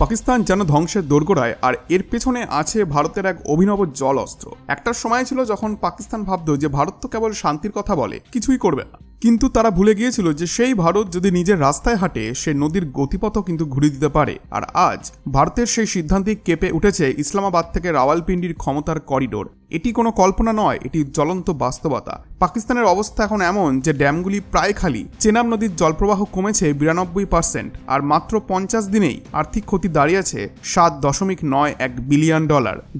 পাকিস্তান যেন ধ্বংসের দোরগোড়ায়, আর এর পেছনে আছে ভারতের এক অভিনব জল অস্ত্র। একটা সময় ছিল যখন পাকিস্তান ভাবত যে ভারত তো কেবল শান্তির কথা বলে, কিছুই করবে না। কিন্তু তারা ভুলে গিয়েছিল যে সেই ভারত যদি নিজের রাস্তায় হাঁটে, সে নদীর গতিপথও কিন্তু ঘুরিয়ে দিতে পারে। আর আজ ভারতের সেই সিদ্ধান্তেই কেঁপে উঠেছে ইসলামাবাদ থেকে রাওয়ালপিন্ডির ক্ষমতার করিডোর। এটি কোনো কল্পনা নয়, এটি জ্বলন্ত বাস্তবতা। পাকিস্তানের অবস্থা এখন এমন যে ড্যামগুলি প্রায় খালি, চেনাব নদীর জলপ্রবাহ কমেছে 92%, আর মাত্র 50 দিনেই আর্থিক ক্ষতি দাঁড়িয়েছে $7.91 বিলিয়ন।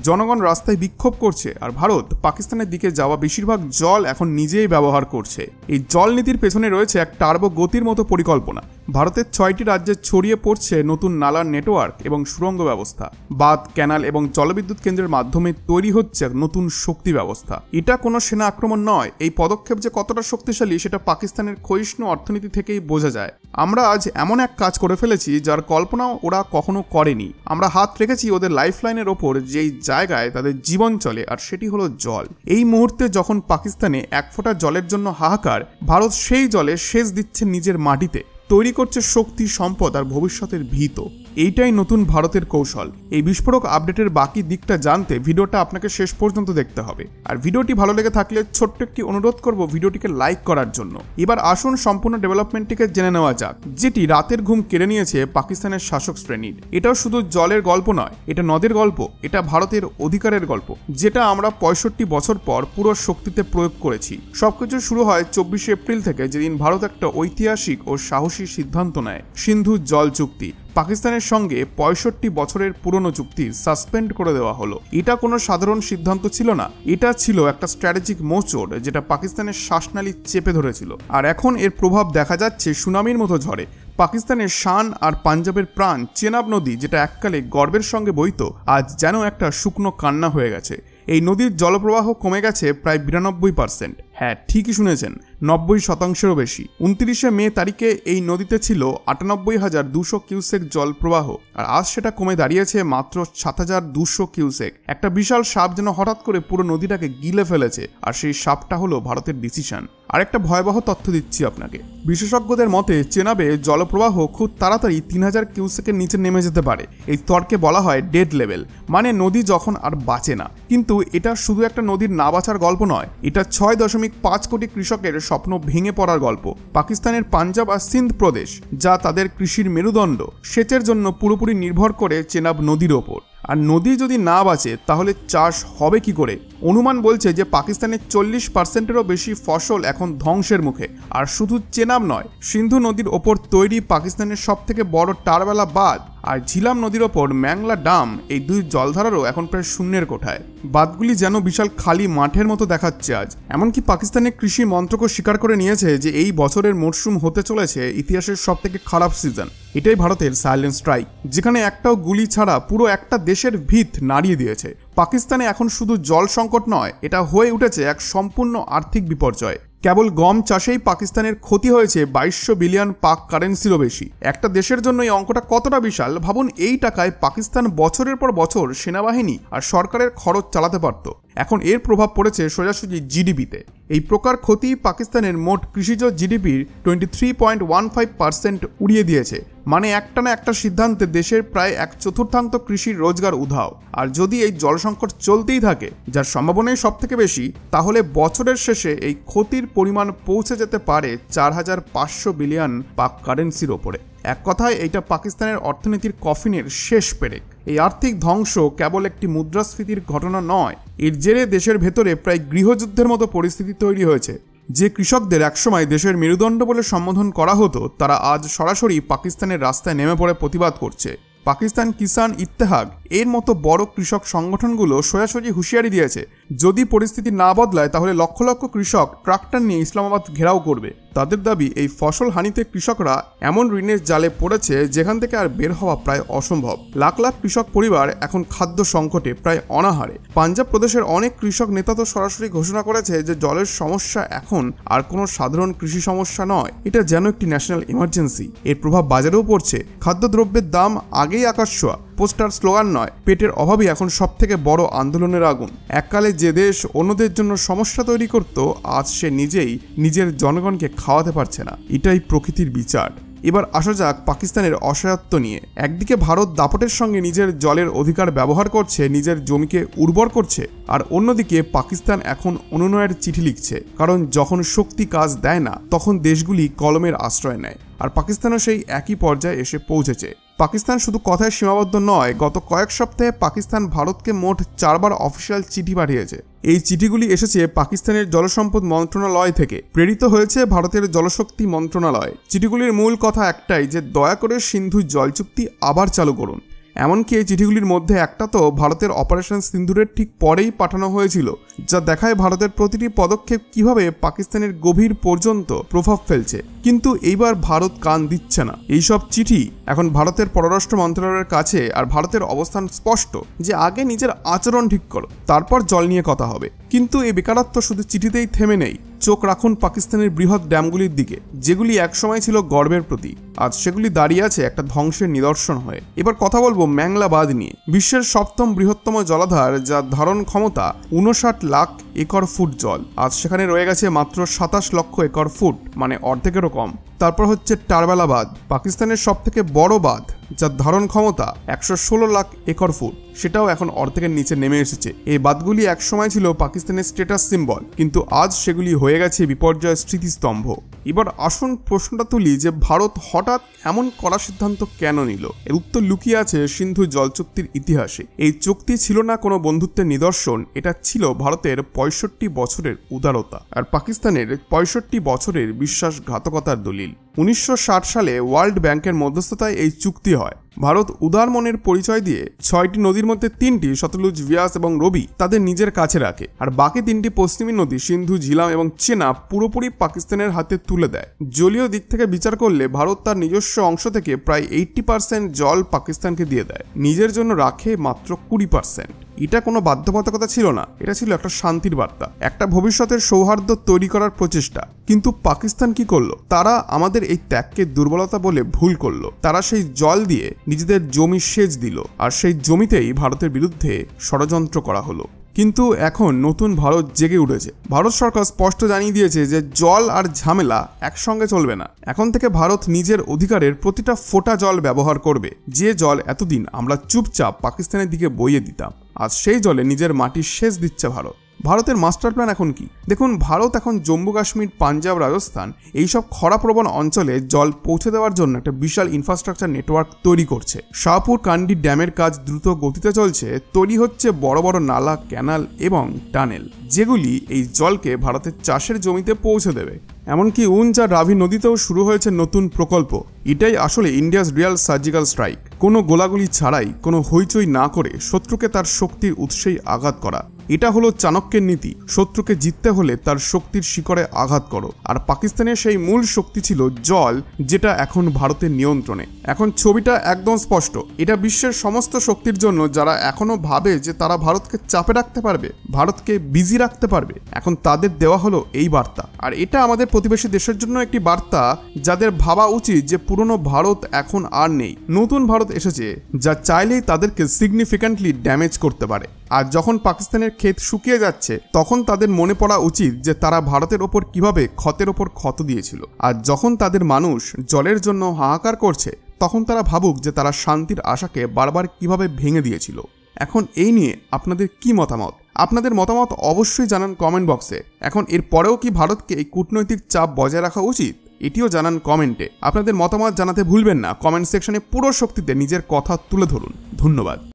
জনগণ রাস্তায় বিক্ষোভ করছে, আর ভারত পাকিস্তানের দিকে যাওয়া বেশিরভাগ জল এখন নিজেই ব্যবহার করছে। এই জল নীতির পেছনে রয়েছে এক টার্বো গতির মতো পরিকল্পনা। ভারতের 6টি রাজ্যে ছড়িয়ে পড়ছে নতুন নালার নেটওয়ার্ক এবং সুড়ঙ্গ ব্যবস্থা। বাঁধ, ক্যানাল এবং জলবিদ্যুৎ কেন্দ্রের মাধ্যমে তৈরি হচ্ছে নতুন শক্তি ব্যবস্থা। এটা কোনো সেনা আক্রমণ নয়। এই পদক্ষেপ যে কতটা শক্তিশালী সেটা পাকিস্তানের ক্ষয়িষ্ণু অর্থনীতি থেকেই বোঝা যায়। আমরা আজ এমন এক কাজ করে ফেলেছি যার কল্পনাও ওরা কখনো করেনি। আমরা হাত রেখেছি ওদের লাইফলাইনের ওপর, যেই জায়গায় তাদের জীবন চলে, আর সেটি হলো জল। এই মুহূর্তে যখন পাকিস্তানে এক ফোঁটা জলের জন্য হাহাকার, ভারত সেই জলে সেচ দিচ্ছে নিজের মাটিতে, তৈরি করছে শক্তি, সম্পদ আর ভবিষ্যতের ভিত। এইটাই নতুন ভারতের কৌশল। এই বিস্ফোরক আপডেটের বাকি দিকটা জানতে ভিডিওটা আপনাকে শেষ পর্যন্ত দেখতে হবে। আর ভিডিওটি ভালো লেগে থাকলে ছোট্ট একটি অনুরোধ করব ভিডিওটিকে লাইক করার জন্য। এবার আসুন সম্পূর্ণ ডেভেলপমেন্টটিকে জেনে নেওয়া যাক, যেটি রাতের ঘুম কেড়ে নিয়েছে পাকিস্তানের শাসক শ্রেণীর। এটাও শুধু জলের গল্প নয়, এটা নদের গল্প, এটা ভারতের অধিকারের গল্প, যেটা আমরা 65 বছর পর পুরো শক্তিতে প্রয়োগ করেছি। সবকিছু শুরু হয় 24 এপ্রিল থেকে, যেদিন ভারত একটা ঐতিহাসিক ও সাহসী সিদ্ধান্ত নেয়। সিন্ধু জল চুক্তি। পাকিস্তানের সঙ্গে 65 বছরের পুরনো চুক্তি সাসপেন্ড করে দেওয়া হলো। এটা কোনো সাধারণ সিদ্ধান্ত ছিল না, এটা ছিল একটা স্ট্র্যাটেজিক মোচড়, যেটা পাকিস্তানের শ্বাসনালী চেপে ধরেছিল। আর এখন এর প্রভাব দেখা যাচ্ছে সুনামির মতো ঝড়ে। পাকিস্তানের শান আর পাঞ্জাবের প্রাণ চেনাব নদী, যেটা এককালে গর্বের সঙ্গে বইত, আজ যেন একটা শুকনো কান্না হয়ে গেছে। এই নদীর জলপ্রবাহ কমে গেছে প্রায় 92%। হ্যাঁ, ঠিকই শুনেছেন, 90%-ও বেশি। 29 মে তারিখে এই নদীতে ছিল 98,200 কিউসেক জল প্রবাহ, আর আজ সেটা কমে দাঁড়িয়েছে মাত্র 7,200 কিউসেক। একটা বিশাল সাপ যেন হঠাৎ করে পুরো নদীটাকে গিলে ফেলেছে, আর সেই সাপটা হলো ভারতের ডিসিশন। আর একটা ভয়াবহ তথ্য দিচ্ছি আপনাকে। বিশেষজ্ঞদের মতে চেনাবে জলপ্রবাহ খুব তাড়াতাড়ি 3000 কিউসেকের নিচে নেমে যেতে পারে। এই স্তরকে বলা হয় ডেড লেভেল, মানে নদী যখন আর বাঁচে না। কিন্তু এটা শুধু একটা নদীর না বাঁচার গল্প নয়, এটা 6.5 কোটি কৃষকের স্বপ্ন ভেঙে পড়ার গল্প। পাকিস্তানের পাঞ্জাব আর সিন্ধ প্রদেশ, যা তাদের কৃষির মেরুদণ্ড, সেচের জন্য পুরোপুরি নির্ভর করে চেনাব নদীর ওপর। আর নদী যদি না বাঁচে তাহলে চাষ হবে কি করে? অনুমান বলছে যে পাকিস্তানের 40%-এরও বেশি ফসল এখন ধ্বংসের মুখে। আর শুধু চেনাব নয়, সিন্ধু নদীর ওপর তৈরি পাকিস্তানের সবথেকে বড় টারবেলা বাঁধ আর ঝিলাম নদীর ওপর ম্যাংলা ডাম, এই দুই জলধারারও এখন প্রায় শূন্যের কোঠায়। বাঁধগুলি যেন বিশাল খালি মাঠের মতো দেখাচ্ছে আজ। এমনকি পাকিস্তানের কৃষি মন্ত্রকও স্বীকার করে নিয়েছে যে এই বছরের মরশুম হতে চলেছে ইতিহাসের সবথেকে খারাপ সিজন। এটাই ভারতের সাইলেন্ট স্ট্রাইক, যেখানে একটাও গুলি ছাড়া পুরো একটা দেশের ভিত নাড়িয়ে দিয়েছে। পাকিস্তানে এখন শুধু জল সংকট নয়, এটা হয়ে উঠেছে এক সম্পূর্ণ আর্থিক বিপর্যয়। কেবল গম চাষেই পাকিস্তানের ক্ষতি হয়েছে 2200 বিলিয়ন পাক কারেন্সিরও বেশি। একটা দেশের জন্য এই অঙ্কটা কতটা বিশাল ভাবুন। এই টাকায় পাকিস্তান বছরের পর বছর সেনাবাহিনী আর সরকারের খরচ চালাতে পারত। এখন এর প্রভাব পড়েছে সোজাসুজি জিডিপিতে। এই প্রকার ক্ষতি পাকিস্তানের মোট কৃষিজ জিডিপির 23.15% উড়িয়ে দিয়েছে। মানে একটানা একটা সিদ্ধান্তে দেশের প্রায় 1/4 কৃষির রোজগার উধাও। আর যদি এই জল সংকট চলতেই থাকে, যার সম্ভাবনাই সব থেকে বেশি, তাহলে বছরের শেষে এই ক্ষতির পরিমাণ পৌঁছে যেতে পারে 4500 বিলিয়ন পাক কারেন্সির ওপরে। এক কথায় এইটা পাকিস্তানের অর্থনীতির কফিনের শেষ পেরেক। এই আর্থিক ধ্বংস কেবল একটি মুদ্রাস্ফীতির ঘটনা নয়, এর জেরে দেশের ভেতরে প্রায় গৃহযুদ্ধের মতো পরিস্থিতি তৈরি হয়েছে। যে কৃষকদের একসময় দেশের মেরুদণ্ড বলে সম্বোধন করা হতো, তারা আজ সরাসরি পাকিস্তানের রাস্তায় নেমে পড়ে প্রতিবাদ করছে। পাকিস্তান কিষান ইত্তেহাদ এর মতো বড় কৃষক সংগঠনগুলো সোজাসুজি হুঁশিয়ারি দিয়েছে, যদি পরিস্থিতি না বদলায় তাহলে লক্ষ লক্ষ কৃষক ট্রাক্টর নিয়ে ইসলামাবাদ ঘেরাও করবে। তাদের দাবি, এই ফসল হানিতে কৃষকরা এমন ঋণের জালে পড়েছে যেখান থেকে আর বের হওয়া প্রায় অসম্ভব। লাখ লাখ কৃষক পরিবার এখন খাদ্য সংকটে প্রায় অনাহারে। পাঞ্জাব প্রদেশের অনেক কৃষক নেতা তো সরাসরি ঘোষণা করেছে যে জলের সমস্যা এখন আর কোনো সাধারণ কৃষি সমস্যা নয়, এটা যেন একটি ন্যাশনাল ইমার্জেন্সি। এর প্রভাব বাজারেও পড়ছে। খাদ্যদ্রব্যের দাম আগেই আকাশ ছোঁয়া। পোস্টার স্লোগান নয়, পেটের অভাবই এখন সব থেকে বড় আন্দোলনের আগুন। এককালে যে দেশ অন্যদের জন্য সমস্যা তৈরি করত, আজ সে নিজেই নিজের জনগণকে খাওয়াতে পারছে না। এটাই প্রকৃতির বিচার। এবার আসা যাক পাকিস্তানের অসহায়ত্ব নিয়ে। একদিকে ভারত দাপটের সঙ্গে নিজের জলের অধিকার ব্যবহার করছে, নিজের জমিকে উর্বর করছে, আর অন্যদিকে পাকিস্তান এখন অনুনয়ের চিঠি লিখছে, কারণ যখন শক্তি কাজ দেয় না তখন দেশগুলি কলমের আশ্রয় নেয়। আর পাকিস্তানও সেই একই পর্যায়ে এসে পৌঁছেছে। পাকিস্তান শুধু কথায় সীমাবদ্ধ নয়, গত কয়েক সপ্তাহে পাকিস্তান ভারতকে মোট 4বার অফিসিয়াল চিঠি পাঠিয়েছে। এই চিঠিগুলি এসেছে পাকিস্তানের জলসম্পদ মন্ত্রণালয় থেকে, প্রেরিত হয়েছে ভারতের জলশক্তি মন্ত্রণালয়। চিঠিগুলির মূল কথা একটাই, যে দয়া করে সিন্ধু জল চুক্তি আবার চালু করুন। এমনকি এই চিঠিগুলির মধ্যে একটা তো ভারতের অপারেশন সিন্ধুরের ঠিক পরেই পাঠানো হয়েছিল, যা দেখায় ভারতের প্রতিটি পদক্ষেপ কিভাবে পাকিস্তানের গভীর পর্যন্ত প্রভাব ফেলছে। কিন্তু এইবার ভারত কান দিচ্ছে না। এইসব চিঠি এখন ভারতের পররাষ্ট্র মন্ত্রণালয়ের কাছে, আর ভারতের অবস্থান স্পষ্ট যে আগে নিজের আচরণ ঠিক করো, তারপর জল নিয়ে কথা হবে। কিন্তু এই বেকারত্ব শুধু চিঠিতেই থেমে নেই। চোখ রাখুন পাকিস্তানের বৃহৎ ড্যামগুলির দিকে, যেগুলি একসময় ছিল গর্বের প্রতীক। আজ সেগুলি দাঁড়িয়ে আছে একটা ধ্বংসের নিদর্শন হয়ে। এবার কথা বলবো ম্যাংলা বাঁধ নিয়ে। বিশ্বের 7ম বৃহত্তম জলাধার, যার ধারণ ক্ষমতা 59 লাখ একর ফুট জল। আজ সেখানে রয়ে গেছে মাত্র 27 লক্ষ একর ফুট, মানে অর্ধেকেরও কম। তারপর হচ্ছে টারবেলা বাঁধ, পাকিস্তানের সবথেকে বড় বাঁধ, যার ধারণ ক্ষমতা 116 লাখ একর ফুট, সেটাও এখন অর্ধেকের নিচে নেমে এসেছে। এই বাঁধগুলি একসময় ছিল পাকিস্তানের স্ট্যাটাস সিম্বল, কিন্তু আজ সেগুলি হয়ে গেছে বিপর্যয়ের স্মৃতিস্তম্ভ। এবার আসুন প্রশ্নটা তুলি যে ভারত হঠাৎ এমন কড়া সিদ্ধান্ত কেন নিল? এর উত্তর লুকিয়ে আছে সিন্ধু জল চুক্তির ইতিহাসে। এই চুক্তি ছিল না কোনো বন্ধুত্বের নিদর্শন, এটা ছিল ভারতের 65 বছরের উদারতা আর পাকিস্তানের 65 বছরের বিশ্বাসঘাতকতার দলিল। 1960 সালে ওয়ার্ল্ড ব্যাংকের মধ্যস্থতায় এই চুক্তি হয়। ভারত উদার মনের পরিচয় দিয়ে 6টি নদীর মধ্যে 3টি সতলুজ, বিয়াস এবং রবি তাদের নিজের কাছে রাখে, আর বাকি 3টি পশ্চিমী নদী সিন্ধু, ঝিলাম এবং চেনাব পুরোপুরি পাকিস্তানের হাতে তুলে দেয়। জলীয় দিক থেকে বিচার করলে ভারত তার নিজস্ব অংশ থেকে প্রায় 80% জল পাকিস্তানকে দিয়ে দেয়, নিজের জন্য রাখে মাত্র 20%। এটা কোনো বাধ্যবাধকতা ছিল না, এটা ছিল একটা শান্তির বার্তা, একটা ভবিষ্যতের সৌহার্দ্য তৈরি করার প্রচেষ্টা। কিন্তু পাকিস্তান কি করলো? তারা আমাদের এই ত্যাগকে দুর্বলতা বলে ভুল করলো। তারা সেই জল দিয়ে নিজেদের জমি সেচ দিল, আর সেই জমিতেই ভারতের বিরুদ্ধে ষড়যন্ত্র করা হলো। কিন্তু এখন নতুন ভারত জেগে উঠেছে। ভারত সরকার স্পষ্ট জানিয়ে দিয়েছে যে জল আর ঝামেলা একসঙ্গে চলবে না। এখন থেকে ভারত নিজের অধিকারের প্রতিটা ফোঁটা জল ব্যবহার করবে, যে জল এতদিন আমরা চুপচাপ পাকিস্তানের দিকে বইয়ে দিতাম। আজ সেই জলে নিজের মাটির সেচ দিচ্ছে ভারত। ভারতের মাস্টার প্ল্যান এখন কি? দেখুন, ভারত এখন জম্মু কাশ্মীর, পাঞ্জাব, রাজস্থান এইসব খরাপ্রবণ অঞ্চলে জল পৌঁছে দেওয়ার জন্য একটা বিশাল ইনফ্রাস্ট্রাকচার নেটওয়ার্ক তৈরি করছে। শাহপুর কান্ডি ড্যামের কাজ দ্রুত গতিতে চলছে। তৈরি হচ্ছে বড় বড় নালা, ক্যানাল এবং টানেল, যেগুলি এই জলকে ভারতের চাষের জমিতে পৌঁছে দেবে। এমনকি উঞ্চ আর রাভি নদীতেও শুরু হয়েছে নতুন প্রকল্প। এটাই আসলে ইন্ডিয়াস রিয়াল সার্জিক্যাল স্ট্রাইক। কোনো গোলাগুলি ছাড়াই, কোনো হইচই না করে শত্রুকে তার শক্তির উৎসেই আঘাত করা। এটা হলো চাণক্যের নীতি। শত্রুকে জিততে হলে তার শক্তির শিকড়ে আঘাত করো। আর পাকিস্তানের সেই মূল শক্তি ছিল জল, যেটা এখন ভারতের নিয়ন্ত্রণে। এখন ছবিটা একদম স্পষ্ট। এটা বিশ্বের সমস্ত শক্তির জন্য, যারা এখনো ভাবে যে তারা ভারতকে চাপে রাখতে পারবে, ভারতকে বিজি রাখতে পারবে। এখন তাদের দেওয়া হলো এই বার্তা। আর এটা আমাদের প্রতিবেশী দেশের জন্য একটি বার্তা, যাদের ভাবা উচিত যে পুরনো ভারত এখন আর নেই। নতুন ভারত এসেছে, যা চাইলেই তাদেরকে সিগনিফিক্যান্টলি ড্যামেজ করতে পারে। আর যখন পাকিস্তানের ক্ষেত শুকিয়ে যাচ্ছে, তখন তাদের মনে পড়া উচিত যে তারা ভারতের ওপর কিভাবে ক্ষতের ওপর ক্ষত দিয়েছিল। আর যখন তাদের মানুষ জলের জন্য হাহাকার করছে, তখন তারা ভাবুক যে তারা শান্তির আশাকে বারবার কিভাবে ভেঙে দিয়েছিল। এখন এই নিয়ে আপনাদের কি মতামত? আপনাদের মতামত অবশ্যই জানান কমেন্ট বক্সে। এখন এর পরেও কি ভারতকে এই কূটনৈতিক চাপ বজায় রাখা উচিত? এটিও জানান কমেন্টে। আপনাদের মতামত জানাতে ভুলবেন না। কমেন্ট সেকশনে পুরো শক্তিতে নিজের কথা তুলে ধরুন। ধন্যবাদ।